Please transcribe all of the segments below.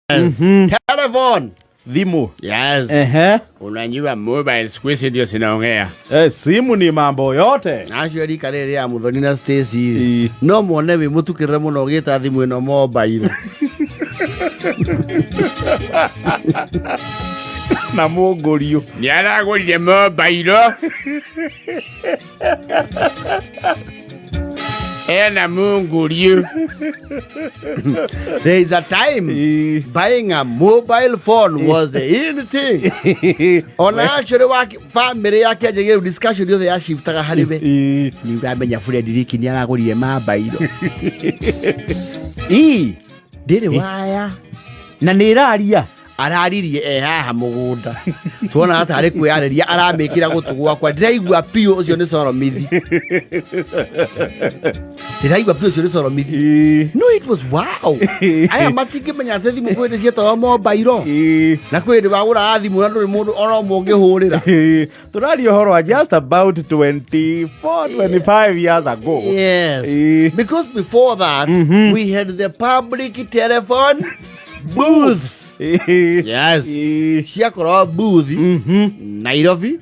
Yes. Telephone. Thimu. Yes. Unajua mobile squeeze ndio sinaongea. Simu ni mambo yote. Actually karere ya muthoni na Stacy. No muone we mutukirira muno gita thimu ino mobile. Na mugurio. Ni aragurire mobile. Ena mungurio. There is a time buying a mobile phone was the in thing. On actually family yake aje discussion yo ya shiftaga haribe. Ni uramenya Fred Diriki ni aragurire mobile. Ndire waya Na niraria araririe haha mugunda tuona hata ari kwiyariria aramikira gutugwa kwa ndiraigua pio ucio ni soromithi ndiraigua pio ucio ni soromithi no it was wow aya matiki menya thimu kwende cieto mobile na kwende wagura thimu na nduri mundu oro mungihurira turario horo just about 25 years ago. Yes. Because before that we had the public telephone booths. Yes. Ciakorwo booth Nairobi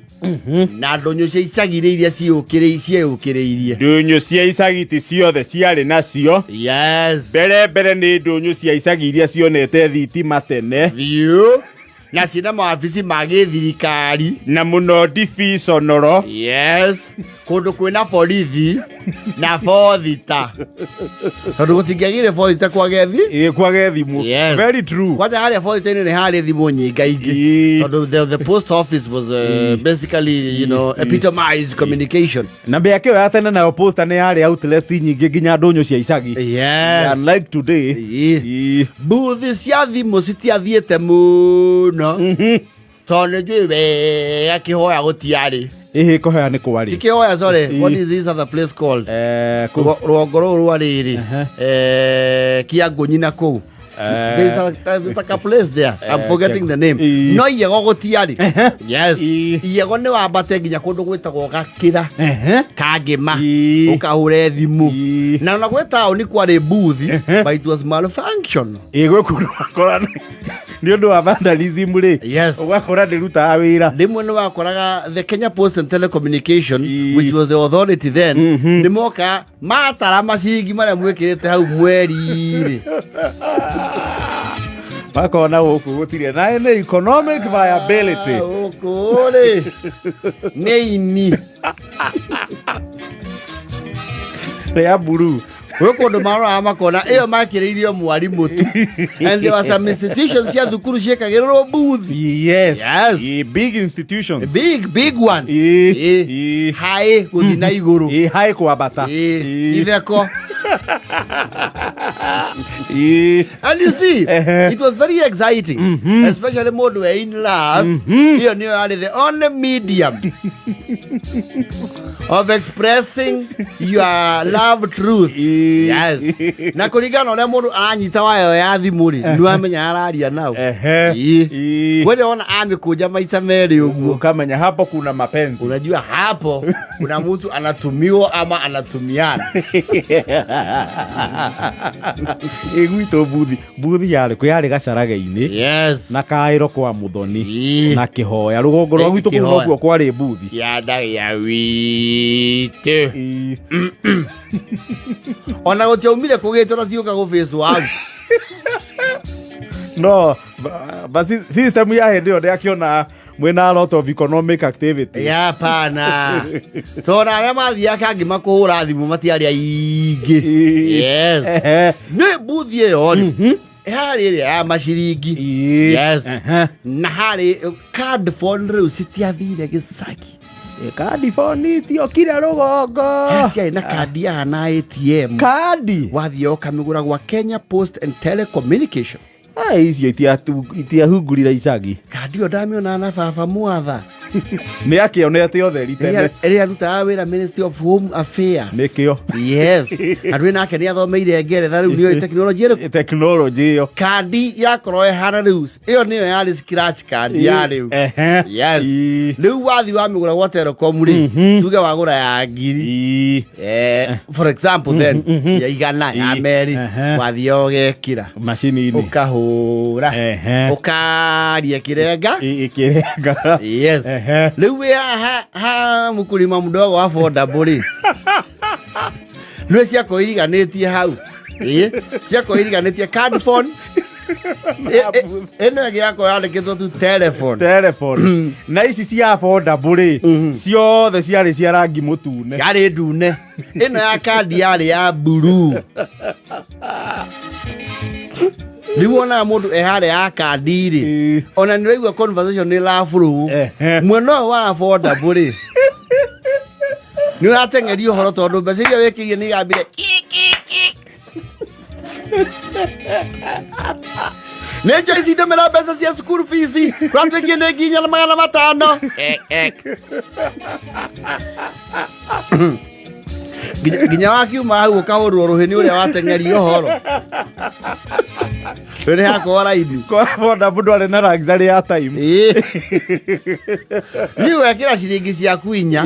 na ndonyo cia icagire iria ciũkĩrĩirie ndonyo cia icagiti ciothe ciarĩ nacio. Yes. Mbere nĩ ndonyo cia icagi iria cionete thitima tene na ciina mawabici ma gĩthirikari na mũno divisional. Yes. Kũndũ kwĩna borithi na bothita tondũ gũtingĩagire bothita kwage thimũ. Yes. Very true. Kwanja harĩa bothita-inĩ nĩ harĩ thimũ nyingaingĩ tondũ the post office was basically epitomized communication. Na mĩaka ĩyo ya tene nayo posta nĩ yarĩ outlets nyingĩ nginya ndonyo cia icagi. Yes. Unlike today. Booth cia thimũ citiathiĩte mũno tondũ njũĩ wega kĩhoya gũtiarĩ. Kũhoya nĩ kwarĩ. Kĩhoya, sorry. What is this other place called? Rũgongo rũrũ rwa rĩrĩ Kĩangũnyi na kũu. There's like a place there. I'm forgetting the name. No Iyego gũtiarĩ. Yes. Iyego nĩ wambate nginya kũndũ gwĩtagwo Gakĩra Kangĩma ũkahũre thimũ na gwĩ taũni kwarĩ booth but it was malfunction. Gwĩkũndũ wakorana nĩ ũndũ wa vandalism rĩ. Yes. Ũgakora ndĩrutaga wĩra. Rĩmwe nĩ wakoraga the Kenya Post and Telecommunication which was the authority then nĩ moka matara macingi marĩa mwĩkĩrĩte hau mweri-rĩ bakona gũkũ gũtirĩ na nĩ economic viability gũkũ rĩ nĩ ini rĩa buru gũkũndũ maroraga makona ĩyo makĩrĩirio mwarimũ tu and there were some institutions cia thukuru ciekagĩrĩrwo booth. Yes. Big institutions, big one haĩ gũthi na igũrũ haĩ kwambata itheko. And you see, it was very exciting, especially mũndũ we in love. Hiyo nĩyo yarĩ the only medium of expressing your love truth. Yes. Na kũringana ũrĩa mũndũ aranyita wayo ya thimũ-rĩ nĩwamenya araria nao. Wewe ona amekuja maita merĩ ũguo ukamenya hapo kuna mapenzi. Unajua hapo kuna mtu anatumiwa ama anatumiana. Gwitũ buthi yarĩ gacaraga-inĩ. Yes. Na Kaĩro kwa Muthoni na Kĩhoya rũgongo rwa gwitũ kũu noguo kwarĩ buthi ya ndagĩ ya witũ. Ona gũtiaumire kũgĩtwo na ciũka gũface wag. No but system ya hĩndĩ ĩyo ndĩakĩona mwĩna a lot of economic activity. Pana tona arĩa mathiaga Kangĩma kũhũra thimũ matiarĩ aingĩ. Yes. Nĩ buthi ĩyo harĩ ĩrĩa ya maciringi. Yes. Na harĩ card phone rĩu citiathire gĩcagi. Card phone tiokire rũgongo. Ciarĩ na kandi ya na ATM. Kandi wathiĩ ũkamĩgũra gwa Kenya Post and Telecommunication. Icio itiahungurira icagi. Kandi ĩyo ndamĩona na baba mwatha Nĩ akĩonete ũtheri tene. Ĩrĩa arutaga wĩra Ministry of Home Affairs. Nĩkĩo. Yes. Andũ nake nĩ athomeire Ngeretha rĩu nĩoĩ tekinoronjĩ ĩrĩkũ. Tekinoronjĩ ĩyo. Kandi yakorwo ĩhana rĩu. Ĩyo nĩyo yarĩ scratch card ya rĩu. Yes. Rĩu wathi wamĩgũra gwa Telecom rĩ, tuge wagũra ya ngiri. For example then, ya igana ya meri, wathi ũgekĩra macini-inĩ. Ũkahũra. Ũkaria kĩrenga. Kĩrenga. Yes. Rĩu ha mũkulima mdogo wa affordable rĩ. Nĩ ciako iriganĩtie hau. Ciako iriganĩtie card phone. Eno yako yandĩkĩtwo tu telephone. Na ici cia affordable rĩ, ciothe ciarĩ cia rangi mũtune. Yarĩ ndune. Ĩno ya kandi yarĩ ya blue. Rĩu ona mũndũ eharĩa ya kandi rĩ, ona nĩ ũraigua conversation nĩ lafuru. Mwena wa affordable rĩ. Nĩ ũrateng'eria ũhoro tondũ mbeca iria wĩkĩire nĩ igambire nĩ njoi cindũmĩra mbeca cia school fees kũratwĩkie nĩ nginya na 500. Nginya wakiuma hau ũkahũrwo rũhĩ nĩ ũrĩa wateng'eria ũhoro. Wĩrĩ hakorwo raithi. Kwa affordable ndwarĩ na luxury ya time. Nĩ wekĩra ciringi ciaku inya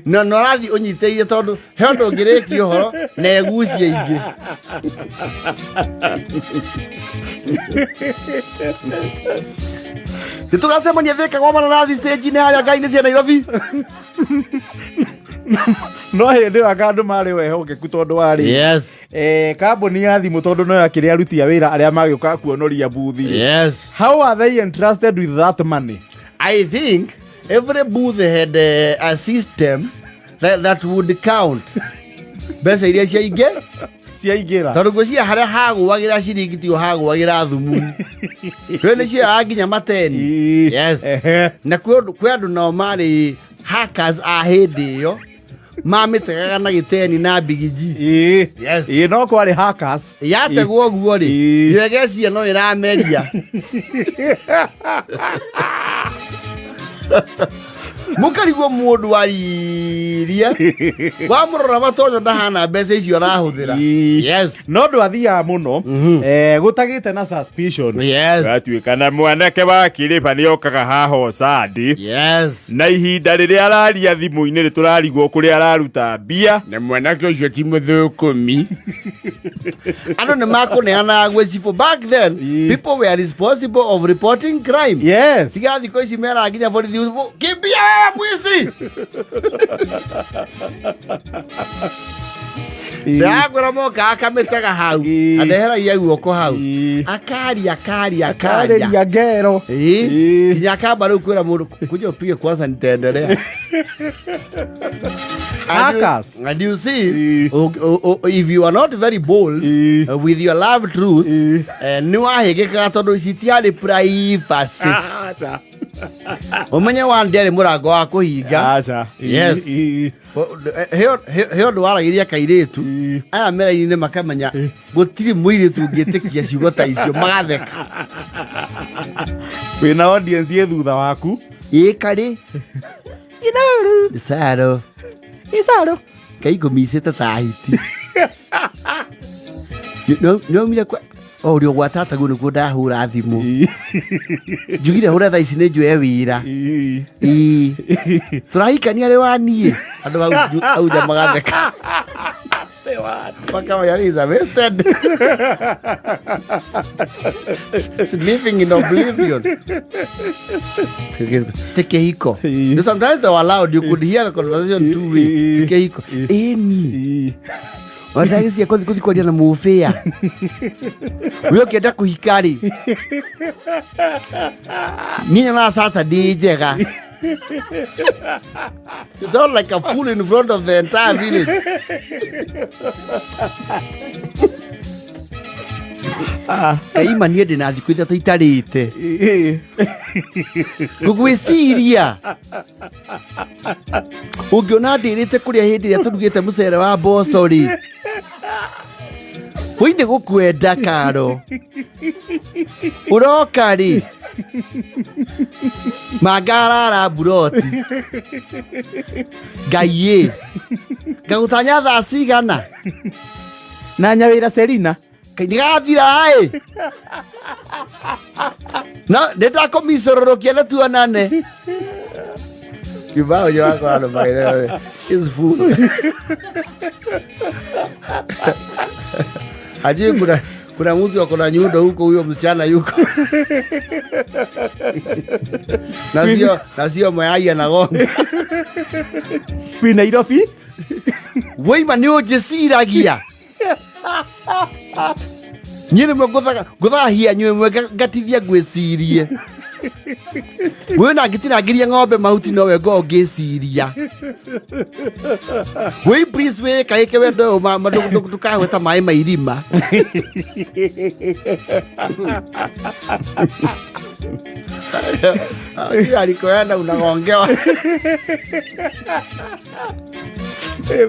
na ũrathiĩ ũnyitĩire tondũ he ũndũ ũngĩrĩkia ũhoro na egucie ingĩ. Nĩtũgacemania Thĩka gwa mananathi stage-inĩ harĩa Ngai-inĩ cia Nairobi. No hĩndĩ ĩyo andũ marĩ wehokeku tondũ warĩ. Yes. Kambuni ya thimũ tondũ no yakĩrĩ aruti a wĩra arĩa magĩũka kuonoria booth. Yes. How are they entrusted with that money? I think every booth had a system that would count. Mbeca iria ciaingĩra. Tondũ ngwĩciria harĩa hagũagĩra ciringi tio hagũagĩra thumu. Rĩu nĩcio nginya mateni. Yes. Na kwĩ andũ nao marĩ hackers a hĩndĩ ĩyo mamĩtegaga na gĩteni na mbigiji. Yes. No kwarĩ hackers. Yategwo ũguo rĩ, yegeciria no ĩrameria. Mũkarigwo mũndũ wariria wamũrora matonyo ndahana mbeca icio arahũthĩra. Yes. No ndwathiaga mũno gũtagĩte na suspicion. Yes. Gatuĩka na mwanake wa kĩrĩba nĩokaga haha Sunday. Yes. Na ihinda rĩrĩa araria thimũ-inĩ nĩtũrarigwo kũrĩa araruta mbia. Na mwanake ũcio ti mũthũkũmi. Andũ nĩmakũneana gwĩcibũ. Back then, people were responsible of reporting crime. Yes. Tiga thikũ ici mera nginya borithi kimbia mwizi. Ndagũra moka akamĩtega hau. Andeheragia guoko hau. Akaria ngero. Nginya akamba rĩu kwĩra mũndũ kuja upige kwanza nitaendelea. Hackers. And you see, if you are not very bold with your love truth, nĩ wahĩgĩkaga tondũ ici tiarĩ privacy. Umenye wandĩarĩ mũrango wa kũhinga. Yes. He ũndũ waragiria kairĩtu aya mera-inĩ makamenya gũtirĩ mũirĩtu ũngĩtĩkia ciugo ta icio magatheka. Wĩna audience ye thutha waku. Karĩ Isaro kaiko misĩte ta hiti. Nĩomire ũrĩa gwatata guo nĩguo ndahũra thimũ. Njugire hũra thaa ici nĩ njoe wĩra. Tũrahikania rĩ waniĩ. Andũ au nja magatheka. Makamenya is arrested. Living in oblivion. Tekehiko. Sometimes they were loud. You could hear the conversation two ways. Tekehiko. Eni. Wandagĩcia kũthi kwaria na mũbĩa. Wĩ ũkĩenda kũhika rĩ. Niĩ na Saturday njega. You sound like a fool in front of the entire village. Kaima niĩ ndĩ na thikũ ithatũ itarĩte. Ngũgwĩciria ũngĩona ndĩrĩte kũrĩa hĩndĩ ĩrĩa tũrugĩte mũcere wa mboco rĩ. Hũi nĩ gũkwenda Karo. Ũroka rĩ. Magarara buroti. Gaye. Gagutanya thaa cigana. Na nyawira Selina. Ndigathira ai. No, ndetakomicororokia na tuonane. Kibao wako ano by the way. It's full. Hajui kuna mtu wako na nyundo huko, huyo msichana yuko. Nasio mayai anagonga. Pi Nairobi? Weima ni ujiciragia. Nyine mgũthahia nywe mwega ngatithia gwĩcirie. Wewe na ngitinagĩria ng'ombe mahuti no we ngo ngĩciria. Wei please we kaike wendo tukahweta maĩ ma irima. Alikoenda unagongewa.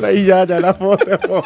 Vai já na foto.